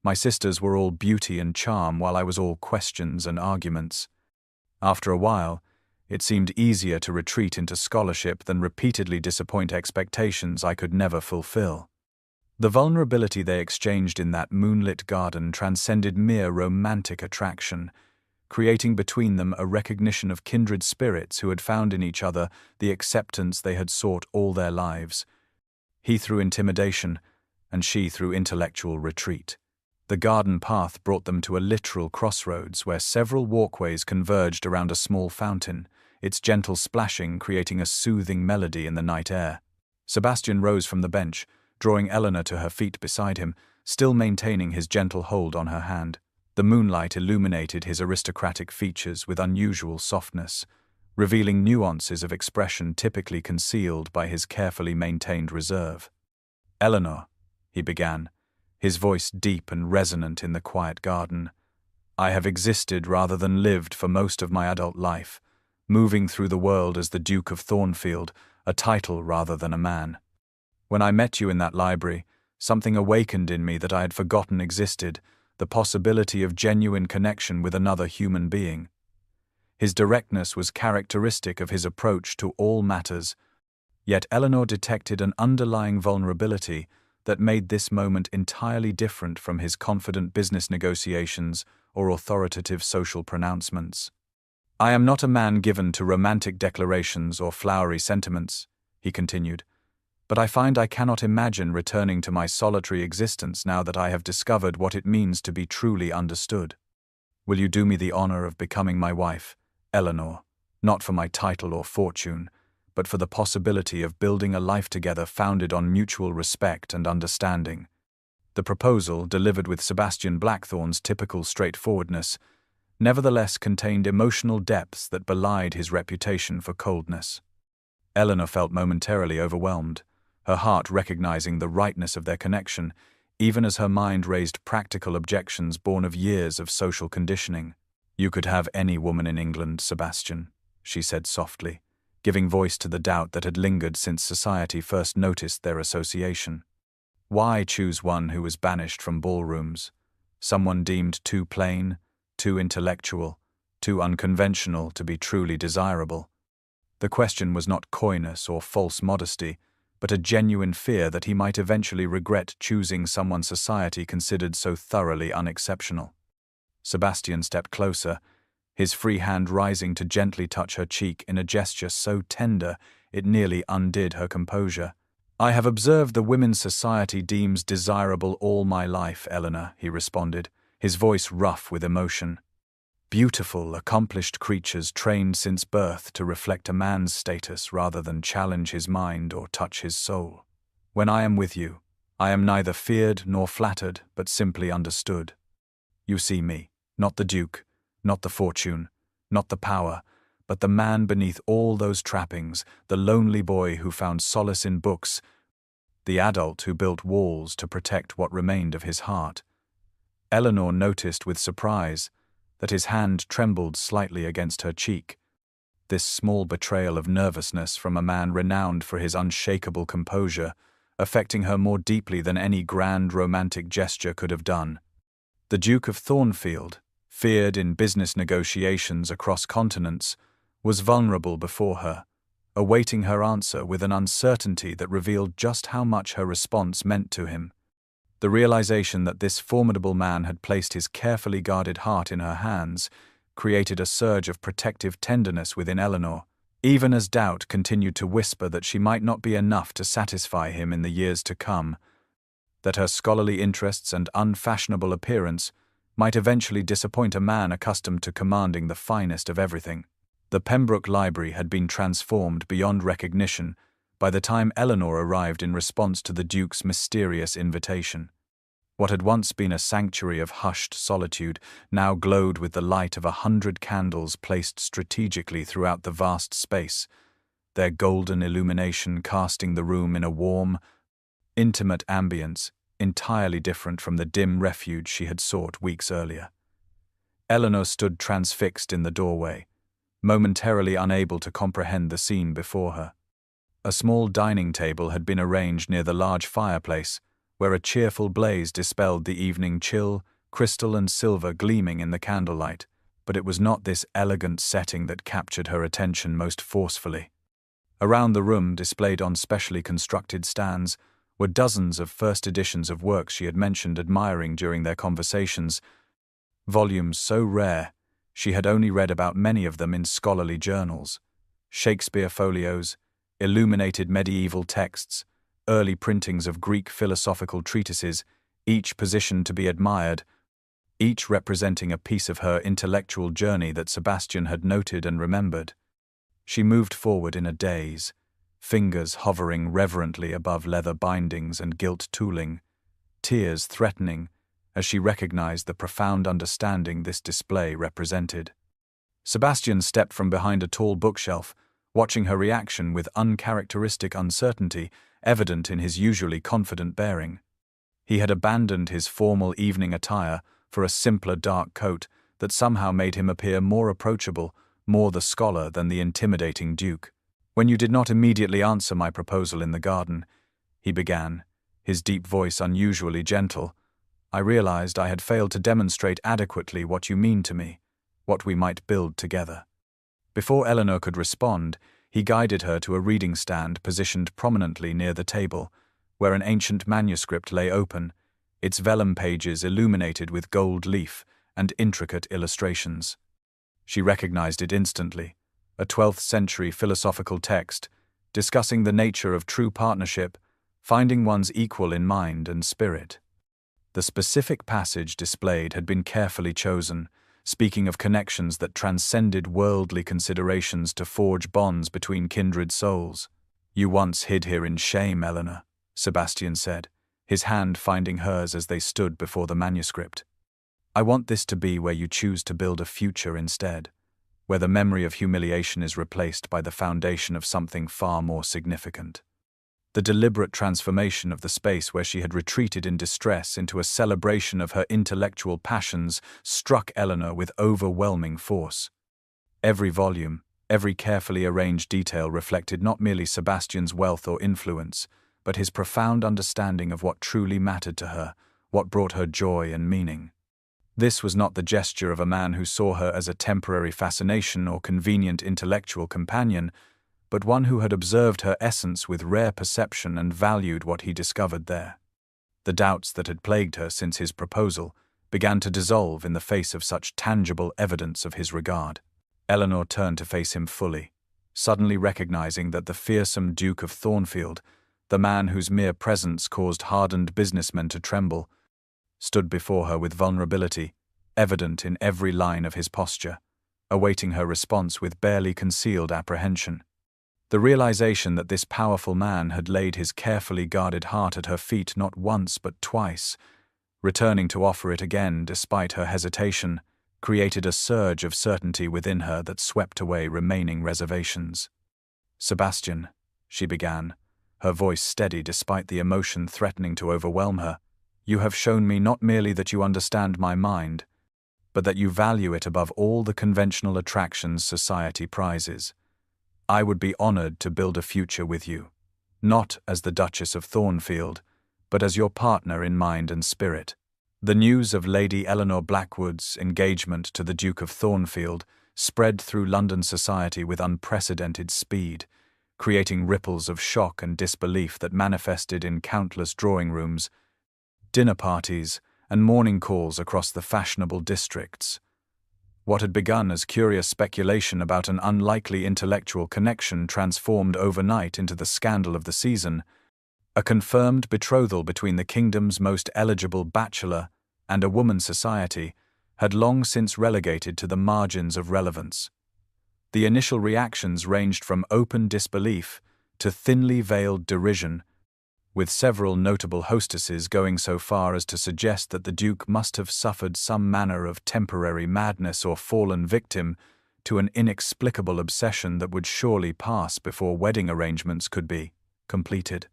"My sisters were all beauty and charm while I was all questions and arguments. After a while, it seemed easier to retreat into scholarship than repeatedly disappoint expectations I could never fulfill." The vulnerability they exchanged in that moonlit garden transcended mere romantic attraction, creating between them a recognition of kindred spirits who had found in each other the acceptance they had sought all their lives. He through intimidation, and she through intellectual retreat. The garden path brought them to a literal crossroads where several walkways converged around a small fountain, its gentle splashing creating a soothing melody in the night air. Sebastian rose from the bench, drawing Eleanor to her feet beside him, still maintaining his gentle hold on her hand. The moonlight illuminated his aristocratic features with unusual softness, revealing nuances of expression typically concealed by his carefully maintained reserve. "Eleanor," he began, his voice deep and resonant in the quiet garden, "I have existed rather than lived for most of my adult life, moving through the world as the Duke of Thornfield, a title rather than a man. When I met you in that library, something awakened in me that I had forgotten existed, the possibility of genuine connection with another human being." His directness was characteristic of his approach to all matters, yet Eleanor detected an underlying vulnerability that made this moment entirely different from his confident business negotiations or authoritative social pronouncements. "I am not a man given to romantic declarations or flowery sentiments," he continued, "but I find I cannot imagine returning to my solitary existence now that I have discovered what it means to be truly understood. Will you do me the honor of becoming my wife, Eleanor, not for my title or fortune, but for the possibility of building a life together founded on mutual respect and understanding?" The proposal, delivered with Sebastian Blackthorne's typical straightforwardness, nevertheless contained emotional depths that belied his reputation for coldness. Eleanor felt momentarily overwhelmed, her heart recognizing the rightness of their connection, even as her mind raised practical objections born of years of social conditioning. "You could have any woman in England, Sebastian," she said softly, giving voice to the doubt that had lingered since society first noticed their association. "Why choose one who was banished from ballrooms? Someone deemed too plain, too intellectual, too unconventional to be truly desirable?" The question was not coyness or false modesty, but a genuine fear that he might eventually regret choosing someone society considered so thoroughly unexceptional. Sebastian stepped closer, his free hand rising to gently touch her cheek in a gesture so tender it nearly undid her composure. "I have observed the women society deems desirable all my life, Eleanor," he responded, his voice rough with emotion. "Beautiful, accomplished creatures trained since birth to reflect a man's status rather than challenge his mind or touch his soul. When I am with you, I am neither feared nor flattered, but simply understood. You see me, not the Duke, not the fortune, not the power, but the man beneath all those trappings, the lonely boy who found solace in books, the adult who built walls to protect what remained of his heart." Eleanor noticed with surprise that his hand trembled slightly against her cheek. This small betrayal of nervousness from a man renowned for his unshakable composure, affecting her more deeply than any grand romantic gesture could have done. The Duke of Thornfield, feared in business negotiations across continents, was vulnerable before her, awaiting her answer with an uncertainty that revealed just how much her response meant to him. The realization that this formidable man had placed his carefully guarded heart in her hands created a surge of protective tenderness within Eleanor, even as doubt continued to whisper that she might not be enough to satisfy him in the years to come, that her scholarly interests and unfashionable appearance might eventually disappoint a man accustomed to commanding the finest of everything. The Pembroke Library had been transformed beyond recognition by the time Eleanor arrived in response to the Duke's mysterious invitation. What had once been a sanctuary of hushed solitude now glowed with the light of 100 candles placed strategically throughout the vast space, their golden illumination casting the room in a warm, intimate ambience entirely different from the dim refuge she had sought weeks earlier. Eleanor stood transfixed in the doorway, momentarily unable to comprehend the scene before her. A small dining table had been arranged near the large fireplace, where a cheerful blaze dispelled the evening chill, crystal and silver gleaming in the candlelight, but it was not this elegant setting that captured her attention most forcefully. Around the room, displayed on specially constructed stands, were dozens of first editions of works she had mentioned admiring during their conversations, volumes so rare she had only read about many of them in scholarly journals, Shakespeare folios, illuminated medieval texts, early printings of Greek philosophical treatises, each positioned to be admired, each representing a piece of her intellectual journey that Sebastian had noted and remembered. She moved forward in a daze, fingers hovering reverently above leather bindings and gilt tooling, tears threatening as she recognized the profound understanding this display represented. Sebastian stepped from behind a tall bookshelf, watching her reaction with uncharacteristic uncertainty evident in his usually confident bearing. He had abandoned his formal evening attire for a simpler dark coat that somehow made him appear more approachable, more the scholar than the intimidating duke. "When you did not immediately answer my proposal in the garden," he began, his deep voice unusually gentle, "I realized I had failed to demonstrate adequately what you mean to me, what we might build together." Before Eleanor could respond, he guided her to a reading stand positioned prominently near the table, where an ancient manuscript lay open, its vellum pages illuminated with gold leaf and intricate illustrations. She recognized it instantly, a 12th century philosophical text discussing the nature of true partnership, finding one's equal in mind and spirit. The specific passage displayed had been carefully chosen, speaking of connections that transcended worldly considerations to forge bonds between kindred souls. "You once hid here in shame, Eleanor," Sebastian said, his hand finding hers as they stood before the manuscript. "I want this to be where you choose to build a future instead, where the memory of humiliation is replaced by the foundation of something far more significant." The deliberate transformation of the space where she had retreated in distress into a celebration of her intellectual passions struck Eleanor with overwhelming force. Every volume, every carefully arranged detail reflected not merely Sebastian's wealth or influence, but his profound understanding of what truly mattered to her, what brought her joy and meaning. This was not the gesture of a man who saw her as a temporary fascination or convenient intellectual companion, but one who had observed her essence with rare perception and valued what he discovered there. The doubts that had plagued her since his proposal began to dissolve in the face of such tangible evidence of his regard. Eleanor turned to face him fully, suddenly recognizing that the fearsome Duke of Thornfield, the man whose mere presence caused hardened businessmen to tremble, stood before her with vulnerability, evident in every line of his posture, awaiting her response with barely concealed apprehension. The realization that this powerful man had laid his carefully guarded heart at her feet not once but twice, returning to offer it again despite her hesitation, created a surge of certainty within her that swept away remaining reservations. "Sebastian," she began, her voice steady despite the emotion threatening to overwhelm her, "you have shown me not merely that you understand my mind, but that you value it above all the conventional attractions society prizes. I would be honored to build a future with you, not as the Duchess of Thornfield, but as your partner in mind and spirit." The news of Lady Eleanor Blackwood's engagement to the Duke of Thornfield spread through London society with unprecedented speed, creating ripples of shock and disbelief that manifested in countless drawing rooms, dinner parties, and morning calls across the fashionable districts. What had begun as curious speculation about an unlikely intellectual connection transformed overnight into the scandal of the season, a confirmed betrothal between the kingdom's most eligible bachelor and a woman's society had long since relegated to the margins of relevance. The initial reactions ranged from open disbelief to thinly veiled derision, with several notable hostesses going so far as to suggest that the Duke must have suffered some manner of temporary madness or fallen victim to an inexplicable obsession that would surely pass before wedding arrangements could be completed.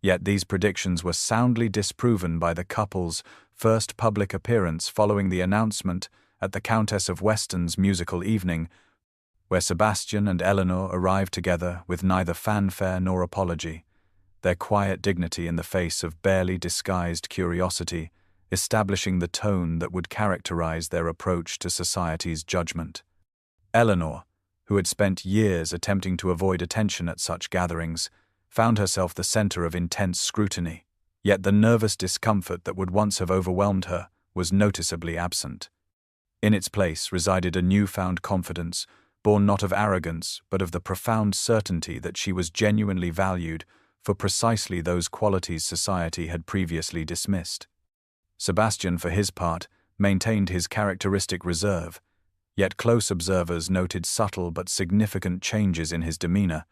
Yet these predictions were soundly disproven by the couple's first public appearance following the announcement at the Countess of Weston's musical evening, where Sebastian and Eleanor arrived together with neither fanfare nor apology, their quiet dignity in the face of barely disguised curiosity, establishing the tone that would characterize their approach to society's judgment. Eleanor, who had spent years attempting to avoid attention at such gatherings, found herself the center of intense scrutiny, yet the nervous discomfort that would once have overwhelmed her was noticeably absent. In its place resided a newfound confidence, born not of arrogance but of the profound certainty that she was genuinely valued for precisely those qualities society had previously dismissed. Sebastian, for his part, maintained his characteristic reserve, yet close observers noted subtle but significant changes in his demeanor,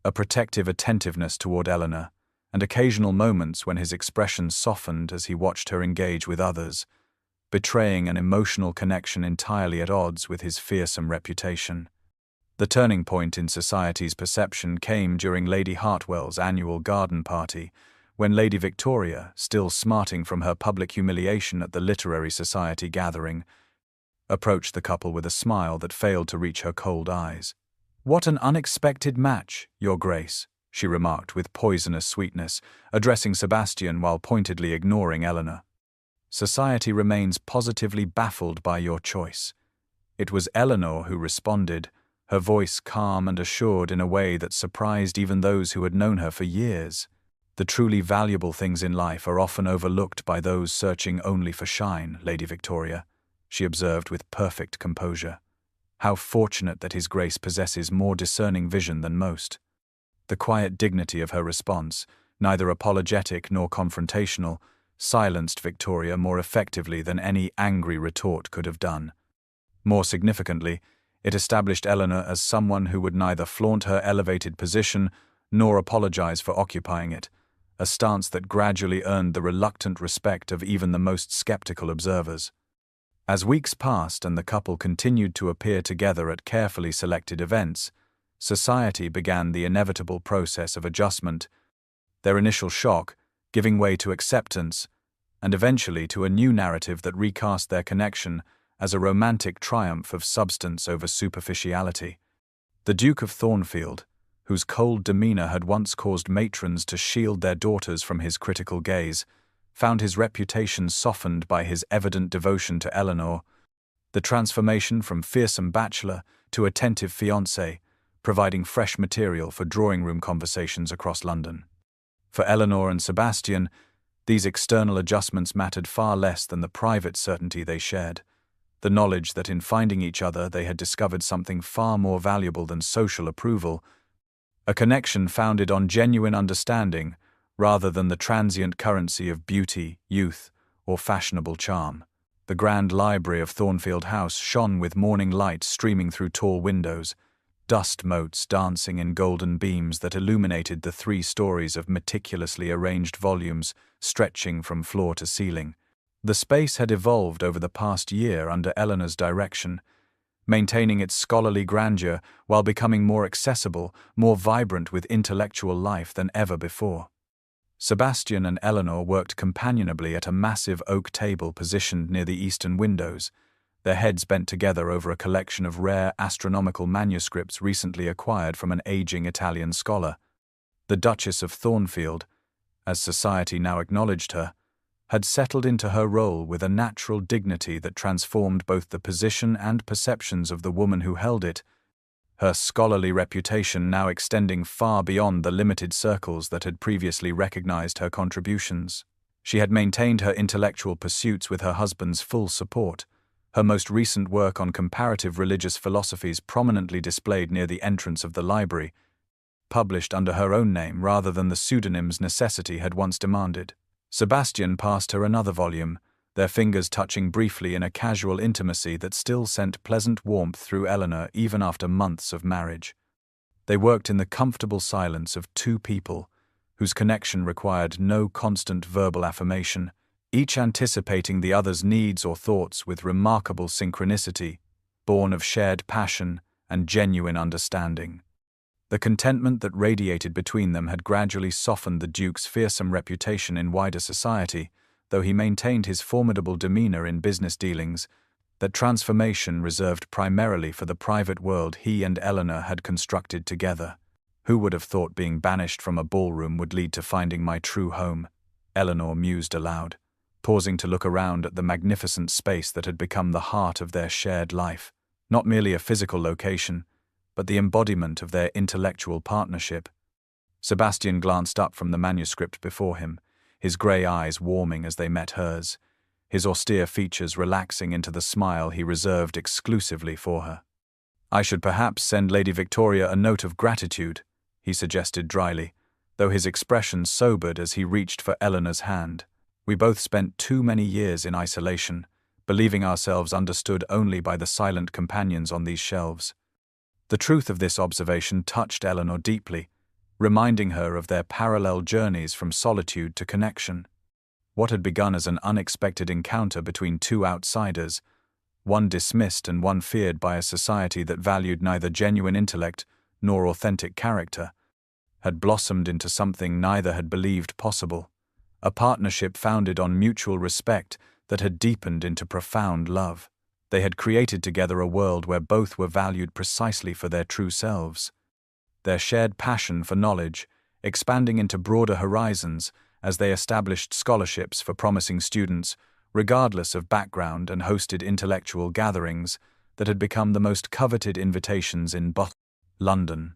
a protective attentiveness toward Eleanor, and occasional moments when his expression softened as he watched her engage with others. betraying an emotional connection entirely at odds with his fearsome reputation. The turning point in society's perception came during Lady Hartwell's annual garden party, when Lady Victoria, still smarting from her public humiliation at the literary society gathering, approached the couple with a smile that failed to reach her cold eyes. "What an unexpected match, Your Grace," she remarked with poisonous sweetness, addressing Sebastian while pointedly ignoring Eleanor. "Society remains positively baffled by your choice." It was Eleanor who responded, her voice calm and assured in a way that surprised even those who had known her for years. "The truly valuable things in life are often overlooked by those searching only for shine, Lady Victoria," she observed with perfect composure. "How fortunate that His Grace possesses more discerning vision than most." The quiet dignity of her response, neither apologetic nor confrontational, silenced Victoria more effectively than any angry retort could have done. More significantly, it established Eleanor as someone who would neither flaunt her elevated position nor apologize for occupying it, a stance that gradually earned the reluctant respect of even the most skeptical observers. As weeks passed and the couple continued to appear together at carefully selected events, society began the inevitable process of adjustment, their initial shock giving way to acceptance, and eventually to a new narrative that recast their connection as a romantic triumph of substance over superficiality. The Duke of Thornfield, whose cold demeanor had once caused matrons to shield their daughters from his critical gaze, found his reputation softened by his evident devotion to Eleanor. The transformation from fearsome bachelor to attentive fiancé, providing fresh material for drawing-room conversations across London. For Eleanor and Sebastian, these external adjustments mattered far less than the private certainty they shared, the knowledge that in finding each other they had discovered something far more valuable than social approval, a connection founded on genuine understanding rather than the transient currency of beauty, youth, or fashionable charm. The grand library of Thornfield House shone with morning light streaming through tall windows, dust motes dancing in golden beams that illuminated the 3 stories of meticulously arranged volumes stretching from floor to ceiling. The space had evolved over the past year under Eleanor's direction, maintaining its scholarly grandeur while becoming more accessible, more vibrant with intellectual life than ever before. Sebastian and Eleanor worked companionably at a massive oak table positioned near the eastern windows, their heads bent together over a collection of rare astronomical manuscripts recently acquired from an aging Italian scholar. The Duchess of Thornfield, as society now acknowledged her, had settled into her role with a natural dignity that transformed both the position and perceptions of the woman who held it, her scholarly reputation now extending far beyond the limited circles that had previously recognized her contributions. She had maintained her intellectual pursuits with her husband's full support, her most recent work on comparative religious philosophies prominently displayed near the entrance of the library, published under her own name rather than the pseudonyms necessity had once demanded. Sebastian passed her another volume, their fingers touching briefly in a casual intimacy that still sent pleasant warmth through Eleanor even after months of marriage. They worked in the comfortable silence of 2 people, whose connection required no constant verbal affirmation, each anticipating the other's needs or thoughts with remarkable synchronicity, born of shared passion and genuine understanding. The contentment that radiated between them had gradually softened the Duke's fearsome reputation in wider society, though he maintained his formidable demeanor in business dealings, that transformation reserved primarily for the private world he and Eleanor had constructed together. "Who would have thought being banished from a ballroom would lead to finding my true home?" Eleanor mused aloud, pausing to look around at the magnificent space that had become the heart of their shared life, not merely a physical location, but the embodiment of their intellectual partnership. Sebastian glanced up from the manuscript before him, his grey eyes warming as they met hers, his austere features relaxing into the smile he reserved exclusively for her. "I should perhaps send Lady Victoria a note of gratitude," he suggested dryly, though his expression sobered as he reached for Eleanor's hand. "We both spent too many years in isolation, believing ourselves understood only by the silent companions on these shelves." The truth of this observation touched Eleanor deeply, reminding her of their parallel journeys from solitude to connection. What had begun as an unexpected encounter between two outsiders, one dismissed and one feared by a society that valued neither genuine intellect nor authentic character, had blossomed into something neither had believed possible, a partnership founded on mutual respect that had deepened into profound love. They had created together a world where both were valued precisely for their true selves. Their shared passion for knowledge, expanding into broader horizons as they established scholarships for promising students, regardless of background, and hosted intellectual gatherings that had become the most coveted invitations in London.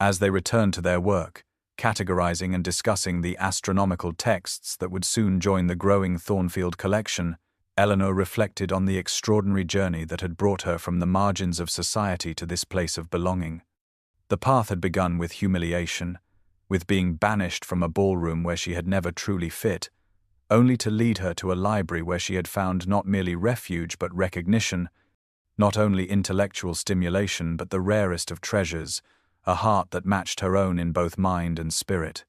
As they returned to their work, categorizing and discussing the astronomical texts that would soon join the growing Thornfield collection, Eleanor reflected on the extraordinary journey that had brought her from the margins of society to this place of belonging. The path had begun with humiliation, with being banished from a ballroom where she had never truly fit, only to lead her to a library where she had found not merely refuge but recognition, not only intellectual stimulation but the rarest of treasures, a heart that matched her own in both mind and spirit.